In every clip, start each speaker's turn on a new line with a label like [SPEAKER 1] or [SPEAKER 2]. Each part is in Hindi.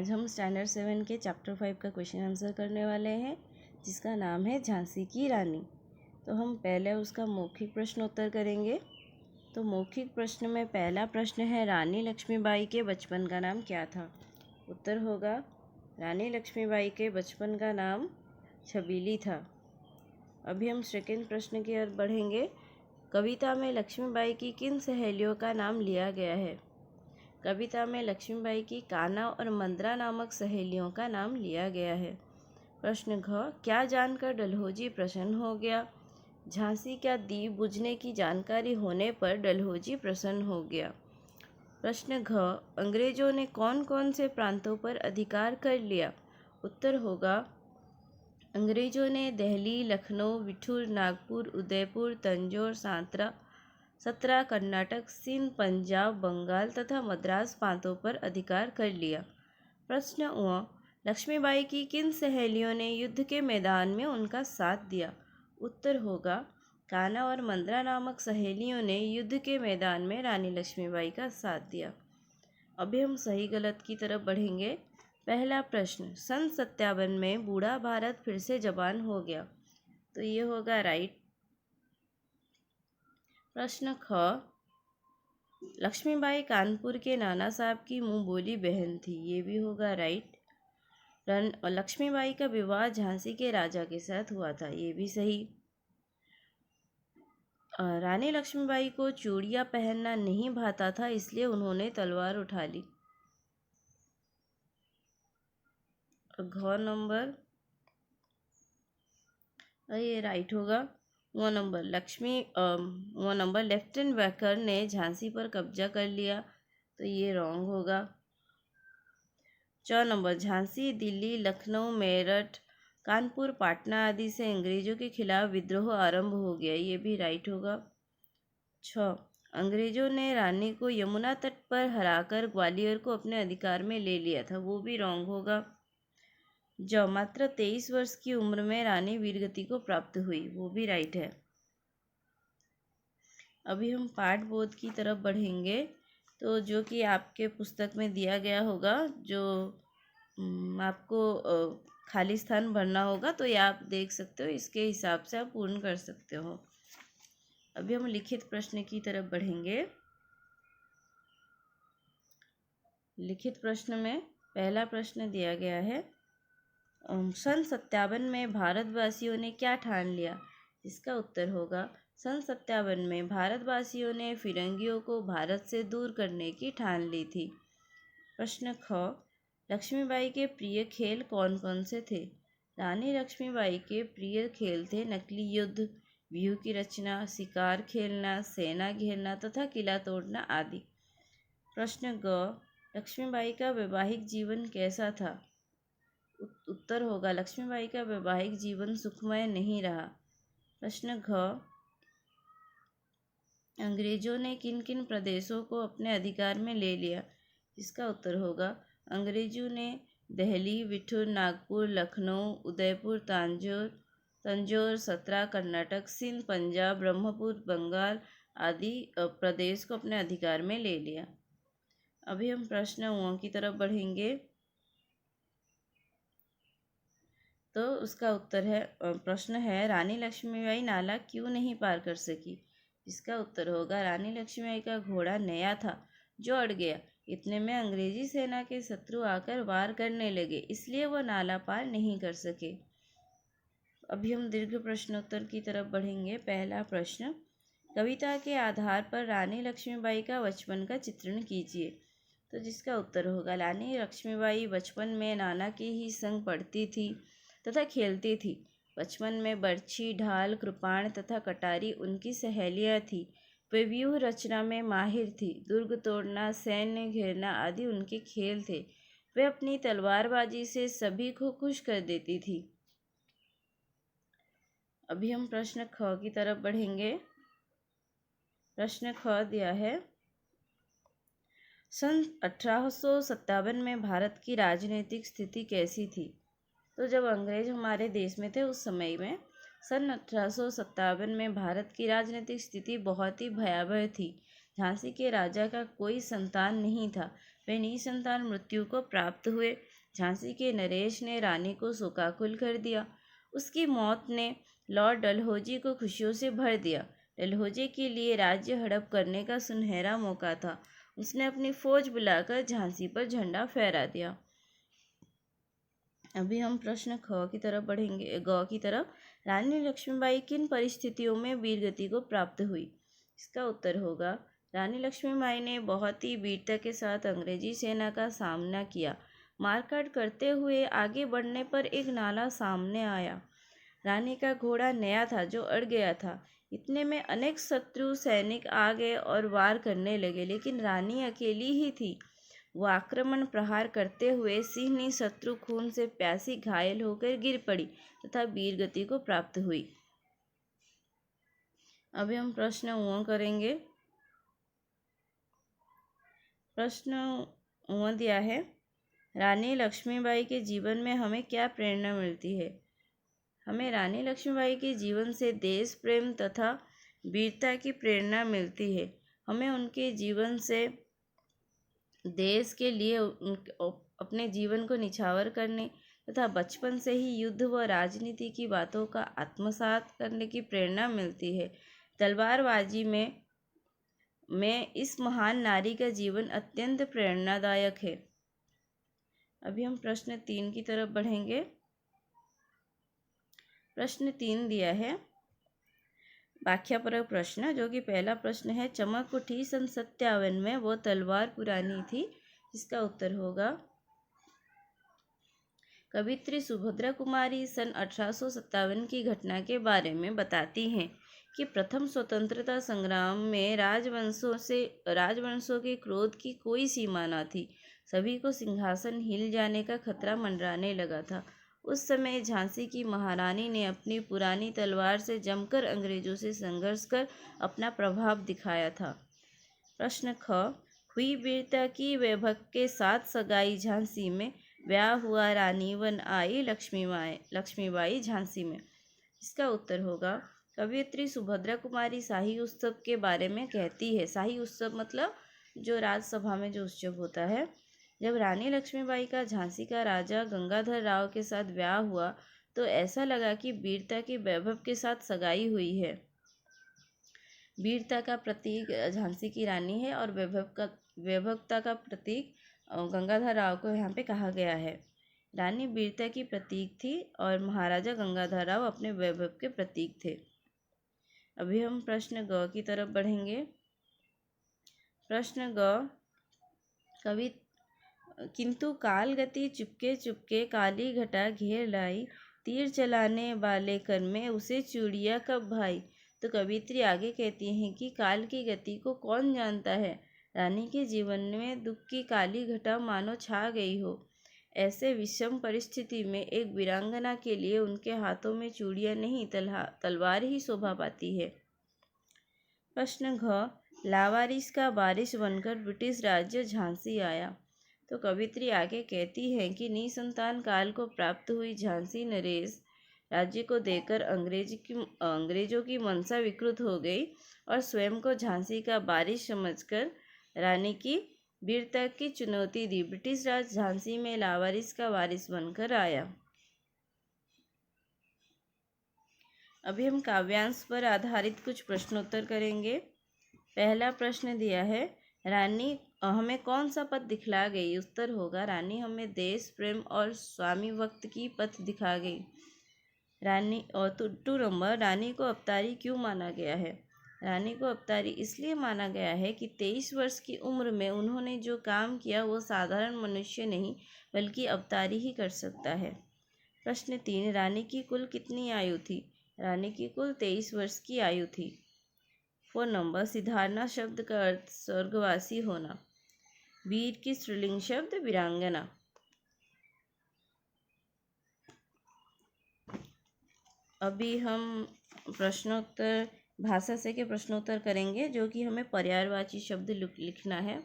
[SPEAKER 1] आज हम स्टैंडर्ड 7 के चैप्टर 5 का क्वेश्चन आंसर करने वाले हैं, जिसका नाम है झांसी की रानी। तो हम पहले उसका मौखिक प्रश्न उत्तर करेंगे। तो मौखिक प्रश्न में पहला प्रश्न है, रानी लक्ष्मीबाई के बचपन का नाम क्या था? उत्तर होगा, रानी लक्ष्मीबाई के बचपन का नाम छबीली था। अभी हम सेकंड प्रश्न की ओर बढ़ेंगे। कविता में लक्ष्मीबाई की किन सहेलियों का नाम लिया गया है? कविता में लक्ष्मीबाई की कान्हा और मंद्रा नामक सहेलियों का नाम लिया गया है। प्रश्न घ, क्या जानकर डलहौजी प्रसन्न हो गया? झांसी का दीप बुझने की जानकारी होने पर डलहौजी प्रसन्न हो गया। प्रश्न घ, अंग्रेजों ने कौन कौन से प्रांतों पर अधिकार कर लिया? उत्तर होगा, अंग्रेजों ने दिल्ली, लखनऊ, बिठूर, नागपुर, उदयपुर, तंजौर, सतरा, कर्नाटक, सिंध, पंजाब, बंगाल तथा मद्रास प्रांतों पर अधिकार कर लिया। प्रश्न उ, लक्ष्मीबाई की किन सहेलियों ने युद्ध के मैदान में उनका साथ दिया? उत्तर होगा, कान्हा और मंद्रा नामक सहेलियों ने युद्ध के मैदान में रानी लक्ष्मीबाई का साथ दिया। अभी हम सही गलत की तरफ बढ़ेंगे। पहला प्रश्न, सन 57 में बूढ़ा भारत फिर से जवान हो गया। तो ये होगा राइट। प्रश्न ख, लक्ष्मीबाई कानपुर के नाना साहब की मुंह बोली बहन थी। ये भी होगा राइट। लक्ष्मीबाई का विवाह झांसी के राजा के साथ हुआ था। ये भी सही। रानी लक्ष्मीबाई को चूड़ियाँ पहनना नहीं भाता था, इसलिए उन्होंने तलवार उठा ली। घ नंबर ये राइट होगा। वो नंबर लेफ्टिनेंट बैकर ने झांसी पर कब्जा कर लिया। तो ये रॉन्ग होगा। 4 नंबर, झांसी, दिल्ली, लखनऊ, मेरठ, कानपुर, पाटना आदि से अंग्रेजों के खिलाफ विद्रोह आरंभ हो गया। ये भी राइट होगा। 6, अंग्रेजों ने रानी को यमुना तट पर हराकर ग्वालियर को अपने अधिकार में ले लिया था। वो भी रॉन्ग होगा। जो मात्र 23 वर्ष की उम्र में रानी वीरगति को प्राप्त हुई। वो भी राइट है। अभी हम पाठ बोध की तरफ बढ़ेंगे। तो जो कि आपके पुस्तक में दिया गया होगा, जो आपको खाली स्थान भरना होगा, तो ये आप देख सकते हो। इसके हिसाब से आप पूर्ण कर सकते हो। अभी हम लिखित प्रश्न की तरफ बढ़ेंगे। लिखित प्रश्न में पहला प्रश्न दिया गया है, सन 57 में भारतवासियों ने क्या ठान लिया? इसका उत्तर होगा, सन 57 में भारतवासियों ने फिरंगियों को भारत से दूर करने की ठान ली थी। प्रश्न ख, लक्ष्मीबाई के प्रिय खेल कौन कौन से थे? रानी लक्ष्मीबाई के प्रिय खेल थे नकली युद्ध, व्यूह की रचना, शिकार खेलना, सेना घेरना तथा किला तोड़ना आदि। प्रश्न ग, लक्ष्मीबाई का वैवाहिक जीवन कैसा था? उत्तर होगा, लक्ष्मीबाई का वैवाहिक जीवन सुखमय नहीं रहा। प्रश्न घ, अंग्रेजों ने किन किन प्रदेशों को अपने अधिकार में ले लिया? इसका उत्तर होगा, अंग्रेजों ने दिल्ली, बिठूर, नागपुर, लखनऊ, उदयपुर, तंजौर, सतरा, कर्नाटक, सिंध, पंजाब, ब्रह्मपुर, बंगाल आदि प्रदेश को अपने अधिकार में ले लिया। अभी हम प्रश्न उ की तरफ बढ़ेंगे। तो उसका उत्तर है, प्रश्न है, रानी लक्ष्मीबाई नाला क्यों नहीं पार कर सकी? इसका उत्तर होगा, रानी लक्ष्मीबाई का घोड़ा नया था जो अड़ गया। इतने में अंग्रेजी सेना के शत्रु आकर वार करने लगे, इसलिए वह नाला पार नहीं कर सके। अभी हम दीर्घ प्रश्नोत्तर की तरफ बढ़ेंगे। पहला प्रश्न, कविता के आधार पर रानी लक्ष्मीबाई का बचपन का चित्रण कीजिए। तो जिसका उत्तर होगा, रानी लक्ष्मीबाई बचपन में नाना के ही संग पढ़ती थी तथा खेलती थी। बचपन में बर्छी, ढाल, कृपाण तथा कटारी उनकी सहेलियाँ थीं। वे व्यूह रचना में माहिर थी। दुर्ग तोड़ना, सैन्य घेरना आदि उनके खेल थे। वे अपनी तलवारबाजी से सभी को खुश कर देती थी। अभी हम प्रश्न ख की तरफ बढ़ेंगे। प्रश्न ख दिया है, सन 1857 में भारत की राजनीतिक स्थिति कैसी थी? तो जब अंग्रेज हमारे देश में थे, उस समय में सन 1857 में भारत की राजनीतिक स्थिति बहुत ही भयावह थी। झांसी के राजा का कोई संतान नहीं था। वे निसंतान मृत्यु को प्राप्त हुए। झांसी के नरेश ने रानी को शोकाकुल कर दिया। उसकी मौत ने लॉर्ड डलहौजी को खुशियों से भर दिया। डलहौजी के लिए राज्य हड़प करने का सुनहरा मौका था। उसने अपनी फौज बुलाकर झांसी पर झंडा फहरा दिया। अभी हम प्रश्न ख की तरफ बढ़ेंगे, ग की तरफ। रानी लक्ष्मीबाई किन परिस्थितियों में वीरगति को प्राप्त हुई? इसका उत्तर होगा, रानी लक्ष्मीबाई ने बहुत ही वीरता के साथ अंग्रेजी सेना का सामना किया। मारकाट करते हुए आगे बढ़ने पर एक नाला सामने आया। रानी का घोड़ा नया था जो अड़ गया था। इतने में अनेक शत्रु सैनिक आ गए और वार करने लगे, लेकिन रानी अकेली ही थी। वो आक्रमण प्रहार करते हुए सिंहनी शत्रु खून से प्यासी घायल होकर गिर पड़ी तथा वीरगति को प्राप्त हुई। अभी हम प्रश्न ऊँ करेंगे। प्रश्न ऊँ दिया है, रानी लक्ष्मीबाई के जीवन में हमें क्या प्रेरणा मिलती है? हमें रानी लक्ष्मीबाई के जीवन से देश प्रेम तथा वीरता की प्रेरणा मिलती है। हमें उनके जीवन से देश के लिए अपने जीवन को निछावर करने तथा बचपन से ही युद्ध व राजनीति की बातों का आत्मसात करने की प्रेरणा मिलती है। तलवारबाजी में इस महान नारी का जीवन अत्यंत प्रेरणादायक है। अभी हम प्रश्न 3 की तरफ बढ़ेंगे। प्रश्न 3 दिया है व्याख्यापरक प्रश्न, जो कि पहला प्रश्न है, चमक उठी सन 57 में वो तलवार पुरानी थी। इसका उत्तर होगा, कवित्री सुभद्रा कुमारी सन 1857 की घटना के बारे में बताती हैं कि प्रथम स्वतंत्रता संग्राम में राजवंशों के क्रोध की कोई सीमा न थी। सभी को सिंहासन हिल जाने का खतरा मंडराने लगा था। उस समय झांसी की महारानी ने अपनी पुरानी तलवार से जमकर अंग्रेजों से संघर्ष कर अपना प्रभाव दिखाया था। प्रश्न ख, हुई वीरता की वैभव के साथ सगाई झांसी में, ब्याह हुआ रानी वन आई लक्ष्मीबाई झांसी में। इसका उत्तर होगा, कवियत्री सुभद्रा कुमारी शाही उत्सव के बारे में कहती है। शाही उत्सव मतलब जो राजसभा में जो उत्सव होता है। जब रानी लक्ष्मीबाई का झांसी का राजा गंगाधर राव के साथ ब्याह हुआ तो ऐसा लगा कि वीरता के वैभव के साथ सगाई हुई है। वीरता का प्रतीक झांसी की रानी है और वैभवता का प्रतीक गंगाधर राव को यहाँ पे कहा गया है। रानी वीरता की प्रतीक थी और महाराजा गंगाधर राव अपने वैभव के प्रतीक थे। अभी हम प्रश्न ग की तरफ बढ़ेंगे। प्रश्न ग, कवि किंतु काल गति चुपके चुपके काली घटा घेर लाई, तीर चलाने वाले कर में उसे चूड़िया कब भाई। तो कवित्री आगे कहती हैं कि काल की गति को कौन जानता है। रानी के जीवन में दुख की काली घटा मानो छा गई हो। ऐसे विषम परिस्थिति में एक वीरांगना के लिए उनके हाथों में चूड़ियाँ नहीं तलवार ही शोभा पाती है। प्रश्न घ, लावारिस का वारिस बनकर ब्रिटिश राज्य झांसी आया। तो कवित्री आगे कहती है कि निसंतान काल को प्राप्त हुई झांसी नरेश राज्य को देकर अंग्रेजों की मनसा विकृत हो गई और स्वयं को झांसी का वारिस समझकर रानी की वीरता की चुनौती दी। ब्रिटिश राज झांसी में लावारिस का वारिस बनकर आया। अभी हम काव्यांश पर आधारित कुछ प्रश्नोत्तर करेंगे। पहला प्रश्न दिया है, रानी हमें कौन सा पथ दिखला गई। उत्तर होगा, रानी हमें देश प्रेम और स्वामी भक्त की पथ दिखा गई। रानी और 2 नंबर, रानी को अवतारी क्यों माना गया है। रानी को अवतारी इसलिए माना गया है कि 23 वर्ष की उम्र में उन्होंने जो काम किया वो साधारण मनुष्य नहीं बल्कि अवतारी ही कर सकता है। प्रश्न 3, रानी की कुल कितनी आयु थी। रानी की कुल 23 वर्ष की आयु थी। 4 नंबर, सिधारना शब्द का अर्थ स्वर्गवासी होना। वीर की स्त्रीलिंग शब्द वीरांगना। अभी हम प्रश्नोत्तर भाषा से के प्रश्नोत्तर करेंगे, जो कि हमें पर्यायवाची शब्द लिखना है।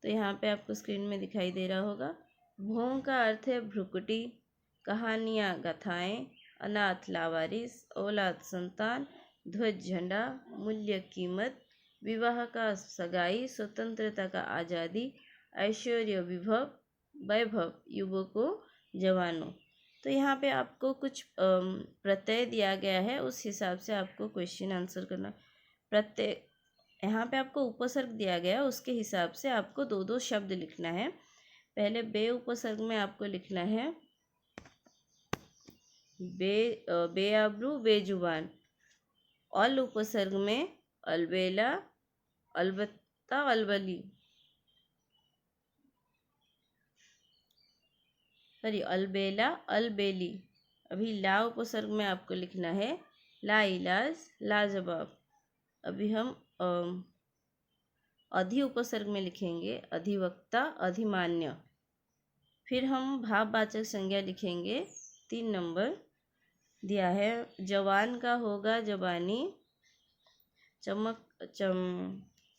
[SPEAKER 1] तो यहाँ पे आपको स्क्रीन में दिखाई दे रहा होगा। भोंग का अर्थ है भ्रुकुटी, कहानियाँ गाथाएँ, अनाथ लावारिस, औलाद संतान, ध्वज झंडा, मूल्य कीमत, विवाह का सगाई, स्वतंत्रता का आज़ादी, ऐश्वर्य विभव, वैभव युवकों जवानों। तो यहाँ पे आपको कुछ प्रत्यय दिया गया है, उस हिसाब से आपको क्वेश्चन आंसर करना। प्रत्यय यहाँ पे आपको उपसर्ग दिया गया है, उसके हिसाब से आपको दो दो शब्द लिखना है। पहले बे उपसर्ग में आपको लिखना है बेआबरू बेजुबान। अल उपसर्ग में अलबेला अलबत्ता अलबली, सॉरी अलबेला अलबेली। अभी ला उपसर्ग में आपको लिखना है लाइलाज लाजवाब। अभी हम अधि उपसर्ग में लिखेंगे अधिवक्ता अधिमान्य। फिर हम भाववाचक संज्ञा लिखेंगे, 3 नंबर दिया है। जवान का होगा जवानी,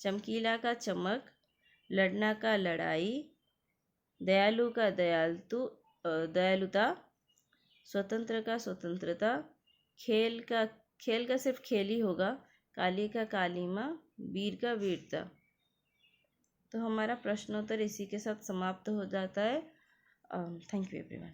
[SPEAKER 1] चमकीला का चमक, लड़ना का लड़ाई, दयालु का दयालुता, स्वतंत्र का स्वतंत्रता, खेल का सिर्फ खेल ही होगा, काली का कालीमा, वीर का वीरता। तो हमारा प्रश्नोत्तर इसी के साथ समाप्त हो जाता है। Thank you everyone.